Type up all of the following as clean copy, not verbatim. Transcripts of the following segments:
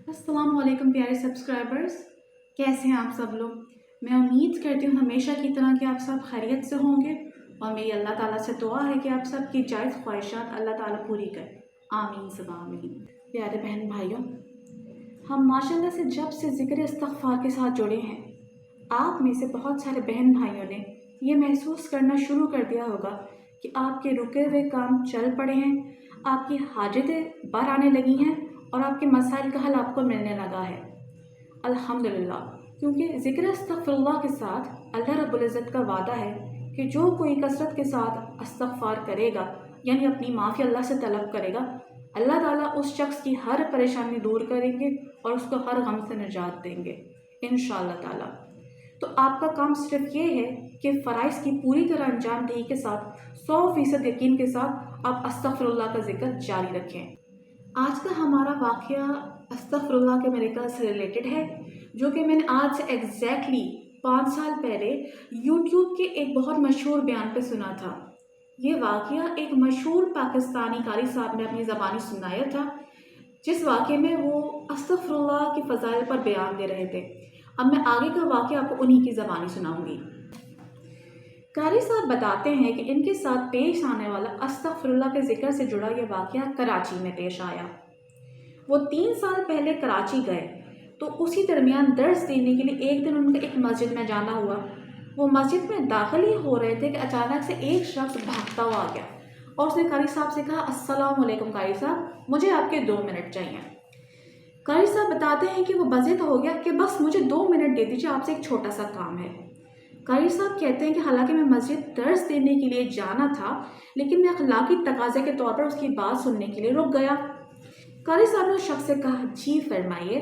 अस्सलाम वालेकुम प्यारे सब्सक्राइबर्स, कैसे हैं आप सब लोग। मैं उम्मीद करती हूँ हमेशा की तरह कि आप सब खैरियत से होंगे और मेरी अल्लाह ताला से दुआ है कि आप सब की जायज़ ख्वाहिशात अल्लाह ताला पूरी करे। आमीन सब आमीन। प्यारे बहन भाइयों, हम माशाल्लाह से जब से ज़िक्र इस्तग़फ़ार के साथ जुड़े हैं, आप में से बहुत सारे बहन भाइयों ने ये महसूस करना शुरू कर दिया होगा कि आपके रुके हुए काम चल पड़े हैं, आपकी हाजतें बाहर आने लगी हैं और आपके मसाइल का हल आपको मिलने लगा है। अल्हम्दुलिल्लाह, क्योंकि ज़िक्र अस्तग़फ़िरुल्लाह के साथ अल्लाह रब्बुल इज़्ज़त का वादा है कि जो कोई कसरत के साथ इस्तग़फ़ार करेगा, यानी अपनी माफ़ी अल्लाह से तलब करेगा, अल्लाह ताला उस शख्स की हर परेशानी दूर करेंगे और उसको हर गम से निजात देंगे इंशाअल्लाह ताला। तो आपका काम सिर्फ ये है कि फ़राइज़ की पूरी तरह अंजामदही के साथ 100% यकीन के साथ आप अस्तग़फ़िरुल्लाह का ज़िक्र जारी रखें। आज का हमारा वाक़या अस्तग़फ़िरुल्लाह के मिरेकल से रिलेटेड है, जो कि मैंने आज से एग्जैक्टली 5 साल पहले यूट्यूब के एक बहुत मशहूर बयान पे सुना था। ये वाक़या एक मशहूर पाकिस्तानी कारी साहब ने अपनी ज़बानी सुनाया था, जिस वाक़े में वो अस्तग़फ़िरुल्लाह की फ़ज़ाइल पर बयान दे रहे थे। अब मैं आगे का वाक़या आपको उन्हीं की ज़बानी सुनाऊँगी। कारी साहब बताते हैं कि इनके साथ पेश आने वाला अस्तग़फ़िरुल्लाह के ज़िक्र से जुड़ा ये वाक़या कराची में पेश आया। वो 3 साल पहले कराची गए तो उसी दरमियान दर्स देने के लिए एक दिन उनका एक मस्जिद में जाना हुआ। वो मस्जिद में दाखिल ही हो रहे थे कि अचानक से एक शख्स भागता हुआ आ गया और उसने कारी साहब से कहा, अस्सलाम वालेकुम कारी साहब, मुझे आपके 2 मिनट चाहिए। कारी साहब बताते हैं कि वो बज़िद हो गया कि बस मुझे 2 मिनट दे दीजिए, आपसे एक छोटा सा काम है। कारी साहब कहते हैं कि हालांकि मैं मस्जिद दर्स देने के लिए जाना था, लेकिन मैं अखलाकी तकाज़े के तौर पर उसकी बात सुनने के लिए रुक गया। कारी साहब ने उस शख्स से कहा, जी फरमाइए।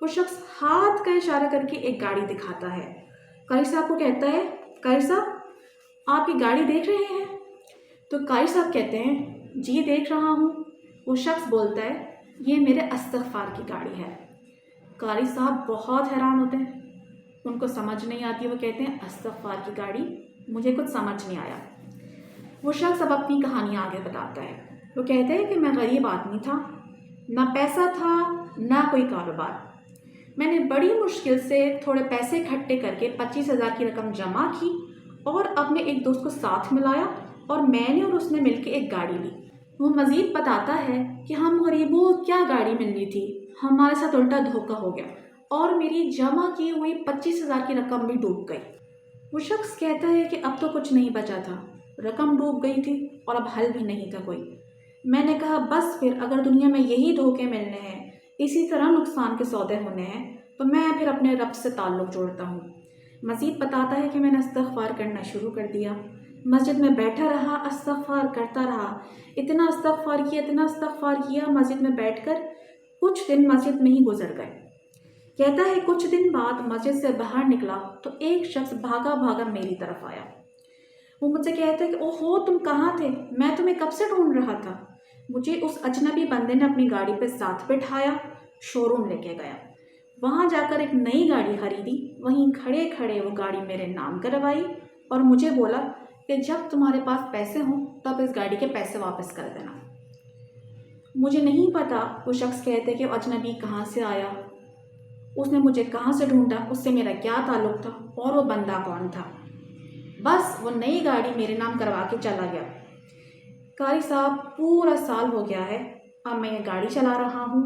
वो शख्स हाथ का इशारा करके एक गाड़ी दिखाता है। कारी साहब को कहता है, कारी साहब आप ये गाड़ी देख रहे हैं? तो कारी साहब कहते हैं, जी देख रहा हूँ। वो शख्स बोलता है, ये मेरे इस्तग़फ़ार की गाड़ी है। कारी साहब बहुत हैरान होते हैं, उनको समझ नहीं आती। वो कहते हैं, इस्तग़फ़ार की गाड़ी, मुझे कुछ समझ नहीं आया। वो शख्स अब अपनी कहानी आगे बताता है। वो कहते हैं कि मैं गरीब आदमी था, ना पैसा था ना कोई कारोबार। मैंने बड़ी मुश्किल से थोड़े पैसे इकट्ठे करके 25,000 की रकम जमा की और अपने एक दोस्त को साथ मिलाया और मैंने और उसने मिलकर एक गाड़ी ली। वो मज़ीद बताता है कि हम गरीबों को क्या गाड़ी मिलनी थी, हमारे साथ उल्टा धोखा हो गया और मेरी जमा की हुई 25,000 की रकम भी डूब गई। वो शख्स कहता है कि अब तो कुछ नहीं बचा था, रकम डूब गई थी और अब हल भी नहीं था कोई। मैंने कहा, बस फिर अगर दुनिया में यही धोखे मिलने हैं, इसी तरह नुकसान के सौदे होने हैं, तो मैं फिर अपने रब से ताल्लुक़ जोड़ता हूँ। मज़ीद बताता है कि मैंने इस्तग़फ़ार करना शुरू कर दिया, मस्जिद में बैठा रहा, इस्तग़फ़ार करता रहा, इतना इस्तग़फ़ार किया मस्जिद में बैठकर। कुछ दिन मस्जिद में ही गुजर गए। कहता है कुछ दिन बाद मस्जिद से बाहर निकला तो एक शख्स भागा भागा मेरी तरफ आया। वो मुझसे कहता है कि ओहो, तुम कहाँ थे, मैं तुम्हें कब से ढूंढ रहा था। मुझे उस अजनबी बंदे ने अपनी गाड़ी पे साथ बिठाया, शोरूम लेके गया, वहाँ जाकर एक नई गाड़ी खरीदी, वहीं खड़े खड़े वो गाड़ी मेरे नाम करवाई और मुझे बोला कि जब तुम्हारे पास पैसे हों तब इस गाड़ी के पैसे वापस कर देना। मुझे नहीं पता वो शख्स कहते कि अजनबी कहाँ से आया, उसने मुझे कहाँ से ढूंढा, उससे मेरा क्या ताल्लुक़ था और वो बंदा कौन था। बस वो नई गाड़ी मेरे नाम करवा के चला गया। कारी साहब, पूरा साल हो गया है, अब मैं ये गाड़ी चला रहा हूँ,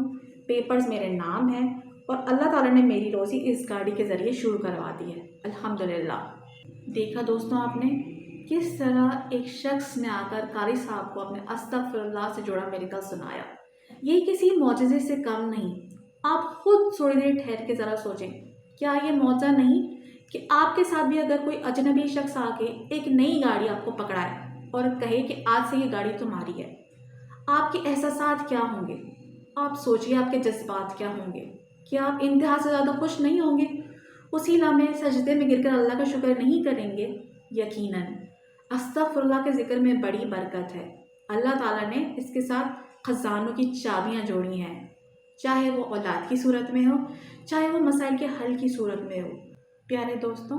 पेपर्स मेरे नाम हैं और अल्लाह ताला ने मेरी रोज़ी इस गाड़ी के ज़रिए शुरू करवा दी है, अल्हम्दुलिल्लाह। देखा दोस्तों आपने किस तरह एक शख्स ने आकर कारी साहब को अपने अस्तग़फ़िरुल्लाह से जुड़ा मिरेकल सुनाया। ये किसी मौजज़े से कम नहीं। आप खुद थोड़ी देर ठहर के ज़रा सोचें, क्या ये मौजज़ा नहीं कि आपके साथ भी अगर कोई अजनबी शख्स आके एक नई गाड़ी आपको पकड़ाए और कहे कि आज से ये गाड़ी तुम्हारी है, आपके एहसासात क्या होंगे? आप सोचिए आपके जज्बात क्या होंगे? क्या आप इंतहा से ज़्यादा खुश नहीं होंगे? उसी लम्हे सजदे में गिरकर अल्लाह का शुक्र नहीं करेंगे? यकीनन अस्तग़फ़िरुल्लाह के ज़िक्र में बड़ी बरकत है। अल्लाह ताला ने इसके साथ ख़ज़ानों की चाबियाँ जोड़ी हैं, चाहे वो औलाद की सूरत में हो, चाहे वो मसाइल के हल की सूरत में हो। प्यारे दोस्तों,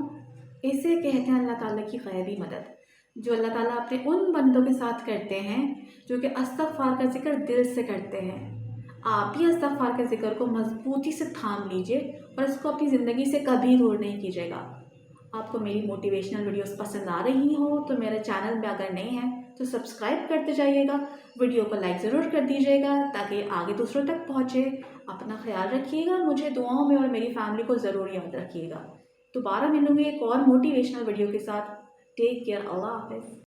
इसे कहते हैं अल्लाह ताला की ग़ैबी मदद, जो अल्लाह ताला अपने उन बंदों के साथ करते हैं जो कि अस्तग़फ़ार का ज़िक्र दिल से करते हैं। आप भी इस्तग़फ़ार के ज़िक्र को मज़बूती से थाम लीजिए और इसको अपनी ज़िंदगी से कभी दूर नहीं कीजिएगा। आपको मेरी मोटिवेशनल वीडियोस पसंद आ रही हो तो मेरे चैनल में अगर नए हैं तो सब्सक्राइब करते जाइएगा, वीडियो को लाइक ज़रूर कर दीजिएगा ताकि आगे दूसरों तक पहुँचे। अपना ख्याल रखिएगा, मुझे दुआओं में और मेरी फैमिली को ज़रूर याद रखिएगा। दोबारा मिलूँगी एक और मोटिवेशनल वीडियो के साथ। टेक केयर, अल्लाह हाफ़िज़।